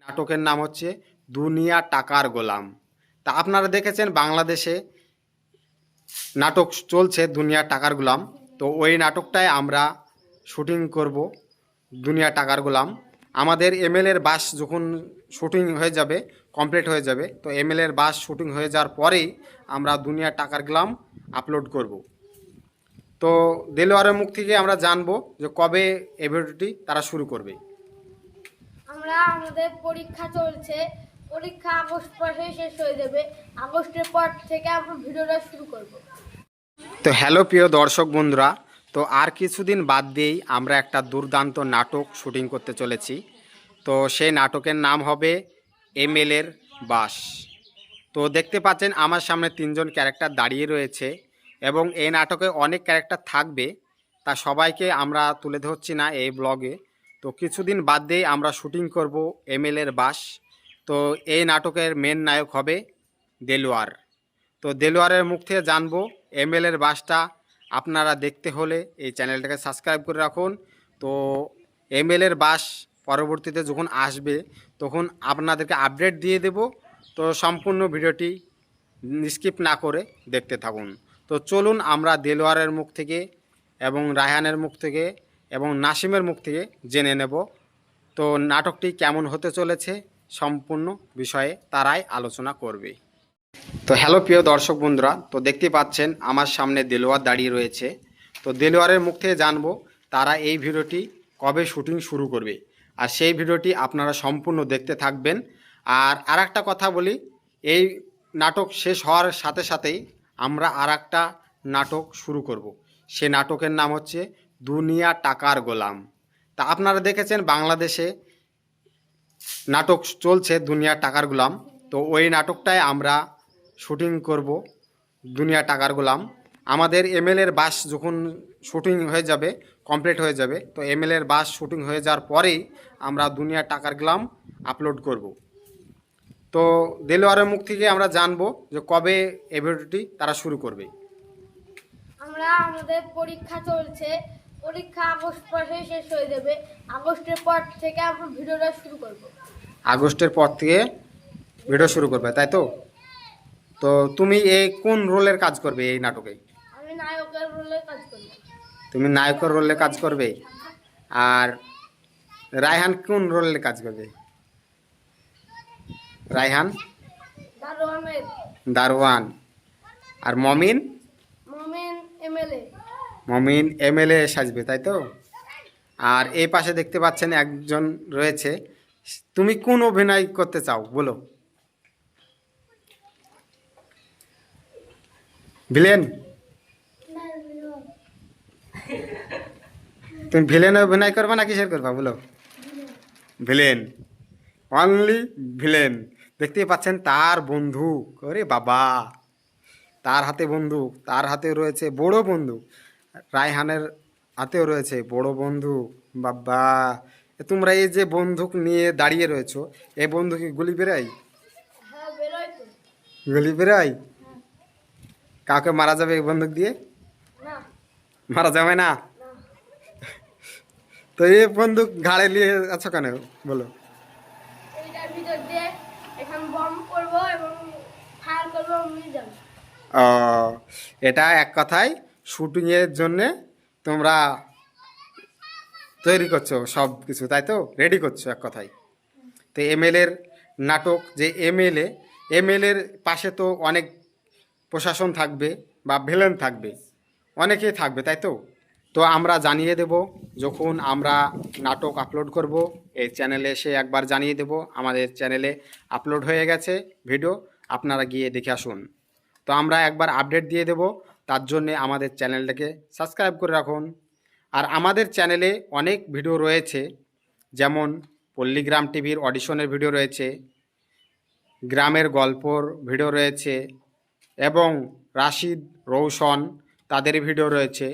নাটকের নাম হচ্ছে দুনিয়া টাকার গোলাম। তা আপনারা দেখেছেন বাংলাদেশে নাটক চলছে দুনিয়া টাকার গোলাম। তো ওই নাটকটায় আমরা শুটিং করব দুনিয়া টাকার গোলাম। আমাদের এমএলএর বাস যখন শুটিং হয়ে যাবে, কমপ্লিট হয়ে যাবে, তো এমএলএর বাস শুটিং হয়ে যাওয়ার পরেই আমরা দুনিয়া টাকার গোলাম আপলোড করব। তো দেলোয়ারের মুখ থেকে আমরা জানবো যে কবে এই ভিডিওটি তারা শুরু করবে। আমাদের পরীক্ষা চলছে, পরীক্ষা আগস্ট মাসে শেষ হয়ে যাবে। আগস্টের পর থেকে আমরা ভিডিওটা শুরু করব। তো হ্যালো প্রিয় দর্শক বন্ধুরা, তো আর কিছুদিন বাদ দিয়েই আমরা একটা দুর্দান্ত নাটক শুটিং করতে চলেছি। তো সেই নাটকের নাম হবে এমএলএর বাস। তো দেখতে পাচ্ছেন আমার সামনে 3জন ক্যারেক্টার দাঁড়িয়ে রয়েছে এবং এই নাটকে অনেক ক্যারেক্টার থাকবে, তা সবাইকে আমরা তুলে ধরছি না এই ব্লগে। তো কিছুদিন বাদ দিয়েই আমরা শুটিং করব এমএলএর বাস। তো এই নাটকের মেন নায়ক হবে দেলোয়ার। তো দেলোয়ারের মুখ থেকে জানবো এমএলএর বাসটা আপনারা দেখতে হলে এই চ্যানেলটাকে সাবস্ক্রাইব করে রাখুন। তো এমএলএর বাস পরবর্তীতে যখন আসবে তখন আপনাদেরকে আপডেট দিয়ে দেব। তো সম্পূর্ণ ভিডিওটি স্কিপ না করে দেখতে থাকুন। তো চলুন আমরা দেলোয়ারের মুখ থেকে এবং রায়হানের মুখ থেকে এবং নাসিমের মুখ থেকে জেনে নেব তো নাটকটি কেমন হতে চলেছে, সম্পূর্ণ বিষয়ে তারাই আলোচনা করবে। তো হ্যালো প্রিয় দর্শক বন্ধুরা, তো দেখতে পাচ্ছেন আমার সামনে দেলোয়ার দাঁড়িয়ে রয়েছে। তো দেলোয়ারের মুখ থেকে জানবো তারা এই ভিডিওটি কবে শুটিং শুরু করবে, আর সেই ভিডিওটি আপনারা সম্পূর্ণ দেখতে থাকবেন। আর একটা কথা বলি, এই নাটক শেষ হওয়ার সাথে সাথেই আমরা একটা নাটক শুরু করব। সে নাটকের নাম হচ্ছে দুনিয়া টাকার গোলাম। তা আপনারা দেখেছেন বাংলাদেশে নাটক চলছে দুনিয়া টাকার গোলাম। তো ওই নাটকটায় আমরা শুটিং করব দুনিয়া টাকার গোলাম। আমাদের এমএলএর বাস যখন শুটিং হয়ে যাবে, কমপ্লিট হয়ে যাবে, তো এমএলএর বাস শুটিং হয়ে যাওয়ার পরেই আমরা দুনিয়া টাকার গোলাম আপলোড করব। তো দেলোয়ারের মুখ থেকে আমরা জানবো যে কবে এই ভিডিওটি তারা শুরু করবে। আমাদের পরীক্ষা চলছে, পরীক্ষা আগস্ট মাসে শেষ হয়ে যাবে। আগস্টের পর থেকে আমরা ভিডিওটা শুরু করব। আগস্টের পর থেকে ভিডিও শুরু করবে, তাই তো? তো তুমি এই কোন রোলের কাজ করবে এই নাটকে? আমি নায়কের রোলে কাজ করব। তুমি নায়কের রোলে কাজ করবে। আর রায়হান কোন রোলে কাজ করবে? রায়হান দারোয়ান। আর মমিন? মমিন এমএলএ সাজবে, তাই তো? আর এই পাশে দেখতে পাচ্ছেন একজন রয়েছে। তুমি কোন অভিনয় করতে চাও বলো? ভিলেন? তুমি ভিলেনে অভিনয় করবে না কিসের করবা বলো? Villain, only villain. দেখতেই পাচ্ছেন তার বন্দুক, ওরে বাবা, তার হাতে বন্দুক, তার হাতে রয়েছে বড় বন্দুক, রায়হানের হাতেও রয়েছে বড় বন্দুক। বাবা, তোমরা এই যে বন্দুক নিয়ে দাঁড়িয়ে রয়েছো, এই বন্দুকে গুলি বেরোয়? গুলি বেরোয়? কাউকে মারা যাবে এই বন্দুক দিয়ে? মারা যাবে না। তো এই বন্দুক ঘাড়ে নিয়ে আছো কেন বলো? ও, এটা এক কথায় শুটিংয়ের জন্যে তোমরা তৈরি করছো সব কিছু, তাই তো? রেডি করছো এক কথায়। তো এমএলএর নাটক, যে এমএলএর পাশে তো অনেক প্রশাসন থাকবে বা ভিলেন থাকবে, অনেকেই থাকবে, তাই তো? তো আমরা জানিয়ে দেব যখন আমরা নাটক আপলোড করব, এই চ্যানেলে এসে একবার জানিয়ে দেব আমাদের চ্যানেলে আপলোড হয়ে গেছে ভিডিও, আপনারা গিয়ে দেখে আসুন। তো আমরা একবার আপডেট দিয়ে দেব, তার জন্যে আমাদের চ্যানেলটাকে সাবস্ক্রাইব করে রাখুন। আর আমাদের চ্যানেলে অনেক ভিডিও রয়েছে, যেমন পল্লীগ্রাম টিভির অডিশনের ভিডিও রয়েছে, গ্রামের গল্পর ভিডিও রয়েছে, এবং রাশিদ রৌশন তাদের ভিডিও রয়েছে,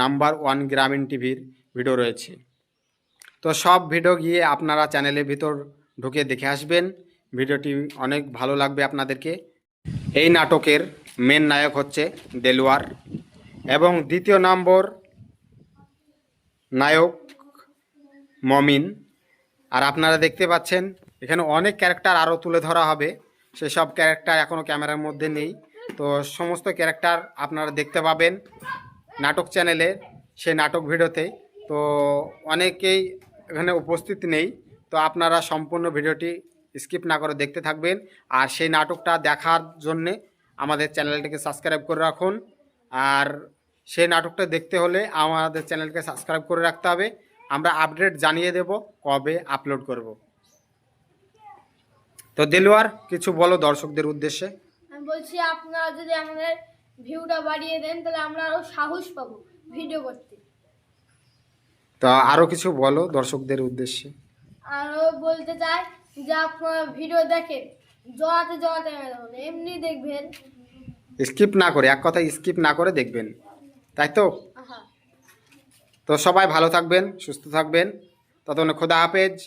নাম্বার 1 গ্রামীণ টিভির ভিডিও রয়েছে। তো সব ভিডিও গিয়ে আপনারা চ্যানেলের ভিতর ঢুকে দেখে আসবেন, ভিডিওটি অনেক ভালো লাগবে আপনাদেরকে। এই নাটকের মেন নায়ক হচ্ছে দেলোয়ার এবং দ্বিতীয় নম্বর নায়ক মমিন। আর আপনারা দেখতে পাচ্ছেন এখানে অনেক ক্যারেক্টার আরও তুলে ধরা হবে, সেসব ক্যারেক্টার এখনও ক্যামেরার মধ্যে নেই। তো সমস্ত ক্যারেক্টার আপনারা দেখতে পাবেন নাটক চ্যানেলে, সেই নাটক ভিডিওতে। তো অনেকেই এখানে উপস্থিত নেই, তো আপনারা সম্পূর্ণ ভিডিওটি স্কিপ না করে দেখতে থাকবেন। আর সেই নাটকটা দেখার জন্যে আমাদের চ্যানেলটিকে সাবস্ক্রাইব করে রাখুন। আর সেই নাটকটা দেখতে হলে আমাদের চ্যানেলকে সাবস্ক্রাইব করে রাখতে হবে। আমরা আপডেট জানিয়ে দেব কবে আপলোড করব। তো দেলোয়ার, কিছু বলো দর্শকদের উদ্দেশ্যে। আমি বলছি আপনারা যদি আমাদের ভিউটা বাড়িয়ে দেন তাহলে আমরা আরো সাহস পাবো ভিডিও করতে। তো আরও কিছু বলো দর্শকদের উদ্দেশ্যে। আরো বলতে চাই যে আপনারা ভিডিও দেখেন, জড়াতে জড়াতে দেখুন, এমনি দেখবেন। স্কিপ না করে, এক কথা স্কিপ না করে দেখবেন, তাই তো? আহা। তো সবাই ভালো থাকবেন, সুস্থ থাকবেন, ততক্ষণ খোদা হাফেজ।